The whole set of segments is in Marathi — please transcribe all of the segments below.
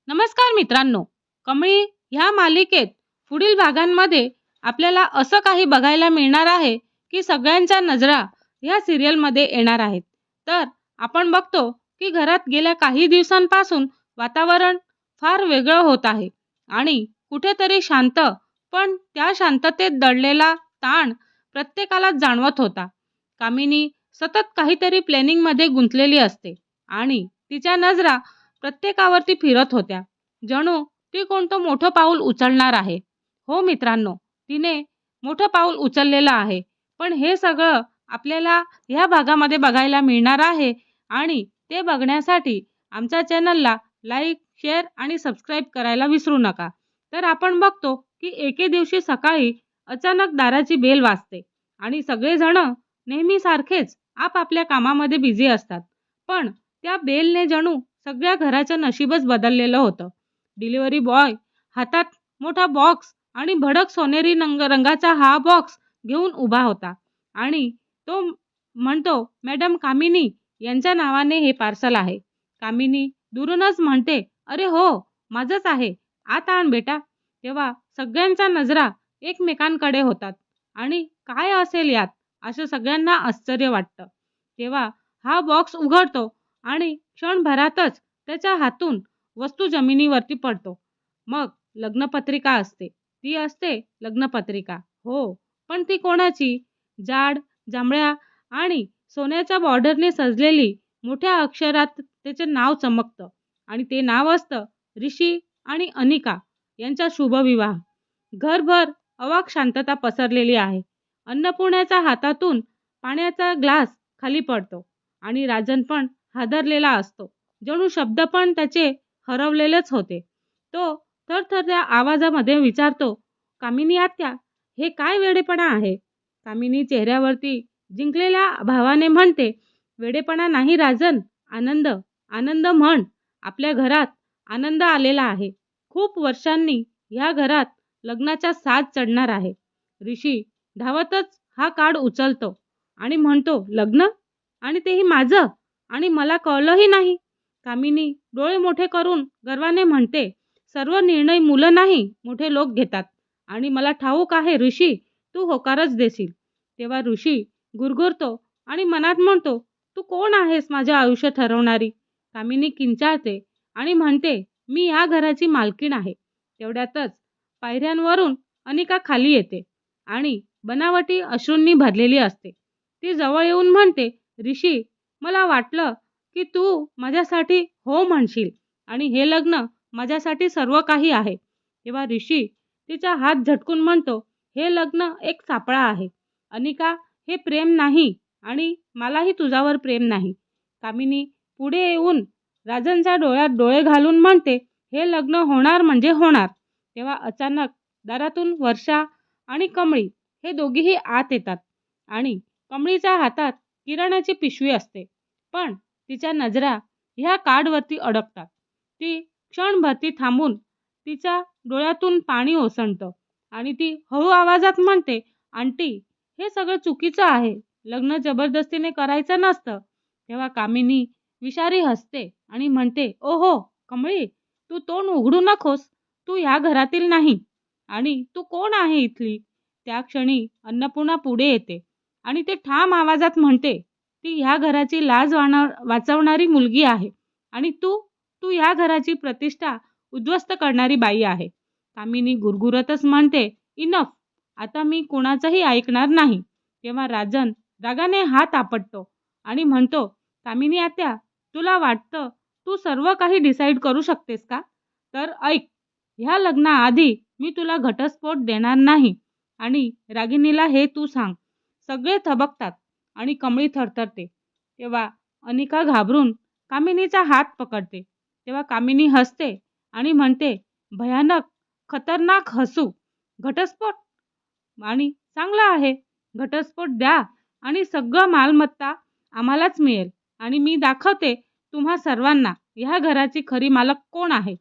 नमस्कार मित्रांनो. कमळी ह्या मालिकेत पुढील भागांमध्ये आपल्याला असं काही बघायला मिळणार आहे की सगळ्यांच्या नजरा ह्या सिरियलमध्ये येणार आहेत. तर आपण बघतो की घरात गेल्या काही दिवसांपासून वातावरण फार वेगळं होत आहे आणि कुठेतरी शांत, पण त्या शांततेत दडलेला ताण प्रत्येकाला जाणवत होता. कामिनी सतत काहीतरी प्लॅनिंगमध्ये गुंतलेली असते आणि तिच्या नजरा प्रत्येकावरती फिरत होत्या, जणू ती कोणतं मोठं पाऊल उचलणार आहे. हो मित्रांनो, तिने मोठं पाऊल उचललेलं आहे. पण हे सगळं आपल्याला ह्या भागामध्ये बघायला मिळणार आहे आणि ते बघण्यासाठी आमच्या चॅनलला लाईक, शेअर आणि सबस्क्राईब करायला विसरू नका. तर आपण बघतो की एके दिवशी सकाळी अचानक दाराची बेल वाजते आणि सगळेजण नेहमीसारखेच आपापल्या कामामध्ये बिझी असतात. पण त्या बेलने जणू सगळ्या घराचं नशीबच बदललेलं होतं. डिलिव्हरी बॉय हातात मोठा बॉक्स आणि भडक सोनेरी रंगाचा हा बॉक्स घेऊन उभा होता आणि तो म्हणतो, "मॅडम कामिनी यांच्या नावाने हे पार्सल आहे." कामिनी दुरूनच म्हणते, "अरे हो, माझंच आहे. आत आण बेटा." तेव्हा सगळ्यांच्या नजरा एकमेकांकडे होतात आणि काय असेल यात असं सगळ्यांना आश्चर्य वाटतं. तेव्हा हा बॉक्स उघडतो आणि क्षणभरातच त्याच्या हातून वस्तू जमिनीवरती पडतो. मग लग्नपत्रिका असते. ती असते लग्नपत्रिका. हो, पण ती कोणाची? जाड, जांभळ्या आणि सोन्याच्या बॉर्डरने सजलेली, मोठ्या अक्षरात त्याचे नाव चमकतं आणि ते नाव असतं ऋषी आणि अनिका यांचा शुभविवाह. घरभर अवाक शांतता पसरलेली आहे. अन्नपूर्णाच्या हातातून पाण्याचा ग्लास खाली पडतो आणि राजन पण हादरलेला असतो. जणू शब्द पण त्याचे हरवलेलेच होते. तो थरथरत्या आवाजामध्ये विचारतो, "कामिनी आत्या, हे काय वेडेपणा आहे?" कामिनी चेहऱ्यावरती जिंकलेल्या भावाने म्हणते, "वेडेपणा नाही राजन, आनंद. आनंद म्हण. आपल्या घरात आनंद आलेला आहे. खूप वर्षांनी ह्या घरात लग्नाचा साज चढणार आहे." ऋषी धावतच हा कार्ड उचलतो आणि म्हणतो, "लग्न? आणि तेही माझं? आणि मला कळलंही नाही." कामिनी डोळे मोठे करून गर्वाने म्हणते, "सर्व निर्णय मुलं नाही, मोठे लोक घेतात. आणि मला ठाऊक आहे ऋषी, तू होकारच देशील." तेव्हा ऋषी गुरगुरतो आणि मनात म्हणतो, "तू कोण आहेस माझे आयुष्य ठरवणारी?" कामिनी किंचाळते आणि म्हणते, "मी या घराची मालकीण आहे." तेवढ्यातच पायऱ्यांवरून अनिका खाली येते आणि बनावटी अश्रूंनी भरलेली असते. ती जवळ येऊन म्हणते, "ऋषी, मला वाटलं की तू माझ्यासाठी हो म्हणशील आणि हे लग्न माझ्यासाठी सर्व काही आहे." तेव्हा ऋषी तिचा हात झटकून म्हणतो, "हे लग्न एक सापळा आहे. अनिका, हे प्रेम नाही आणि मलाही तुझ्यावर प्रेम नाही." कामिनी पुढे येऊन राजनच्या डोळ्यात डोळे घालून म्हणते, "हे लग्न होणार म्हणजे होणार." तेव्हा अचानक दारातून वर्षा आणि कमळी हे दोघेही आत येतात आणि कमळीच्या हातात किराणाची पिशवी असते. पण तिच्या नजरा ह्या कार्डवरती अडकतात. ती क्षणभर थांबून तिच्या डोळ्यातून पाणी ओसंडतं आणि ती हळू आवाजात म्हणते, "आंटी, हे सगळं चुकीचं आहे. लग्न जबरदस्तीने करायचं नसतं." तेव्हा कामिनी विषारी हसते आणि म्हणते, "ओहो कमळी, तू तोंड उघडू नकोस. तू ह्या घरातील नाही आणि तू कोण आहे इथली?" त्या क्षणी अन्नपूर्णा पुढे येते आणि ते ठाम आवाजात म्हणते, "ती ह्या घराची लाज वाचवणारी मुलगी आहे आणि तू तू ह्या घराची प्रतिष्ठा उद्ध्वस्त करणारी बाई आहे." कामिनी गुरगुरतच म्हणते, "इनफ. आता मी कोणाचंही ऐकणार नाही." तेव्हा राजन रागाने हात आपटतो आणि म्हणतो, "कामिनी आत्या, तुला वाटतं तू सर्व काही डिसाईड करू शकतेस का? तर ऐक, ह्या लग्नाआधी मी तुला घटस्फोट देणार नाही आणि रागिणीला हे तू सांग." सगळे थबकतात आणि कमळी थरथरते. तेव्हा अनिका घाबरून कामिनीचा हात पकडते. तेव्हा कामिनी हसते आणि म्हणते, "भयानक, खतरनाक हसू. घटस्फोट? आणि चांगला आहे. घटस्फोट द्या आणि सगळं मालमत्ता आम्हालाच मिळेल आणि मी दाखवते तुम्हा सर्वांना ह्या घराची खरी मालक कोण आहे."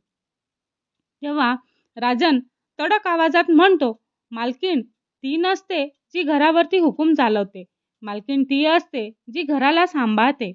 तेव्हा राजन तडक आवाजात म्हणतो, "मालकीण ती नसते जी घरावरती हुकूम चालवते. मालकीण ती असते जी घराला सांभाळते."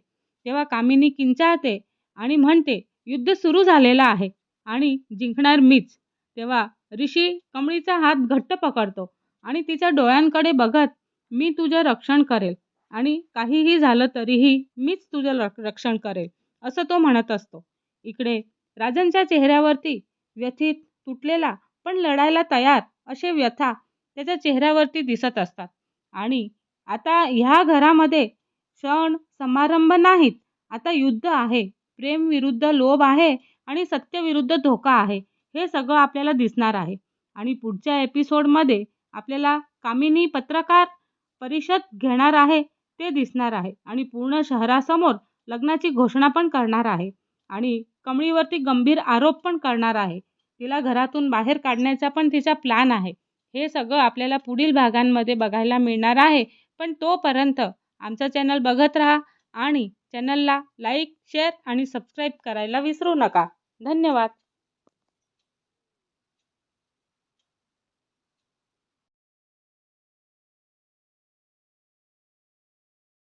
तेव्हा कामिनी किंचाळते आणि म्हणते, "युद्ध सुरू झालेलं आहे आणि जिंकणार मीच. तेव्हा ऋषी कमळीचा हात घट्ट पकडतो आणि तिच्या डोळ्यांकडे बघत, मी तुझं रक्षण करेल आणि काहीही झालं तरीही मीच तुझं रक्षण करेल, असं तो म्हणत असतो. इकडे राजनच्या चेहऱ्यावरती व्यथित, तुटलेला पण लढायला तयार असे व्यथा त्याच्या चेहऱ्यावरती दिसत असतात. आणि आता ह्या घरामध्ये सण समारंभ नाहीत, आता युद्ध आहे. प्रेम विरुद्ध लोभ आहे आणि सत्य विरुद्ध धोका आहे. हे सगळं आपल्याला दिसणार आहे. आणि पुढच्या एपिसोडमध्ये आपल्याला कामिनी पत्रकार परिषद घेणार आहे ते दिसणार आहे आणि पूर्ण शहरासमोर लग्नाची घोषणा पण करणार आहे आणि कमळीवरती गंभीर आरोप पण करणार आहे. तिला घरातून बाहेर काढण्याचा पण तिचा प्लॅन आहे. हे सगळं आपल्याला पुढील भागांमध्ये बघायला मिळणार आहे. पण तोपर्यंत आमचा चॅनल बघत राहा आणि चॅनलला लाईक, शेअर आणि सबस्क्राईब करायला विसरू नका. धन्यवाद.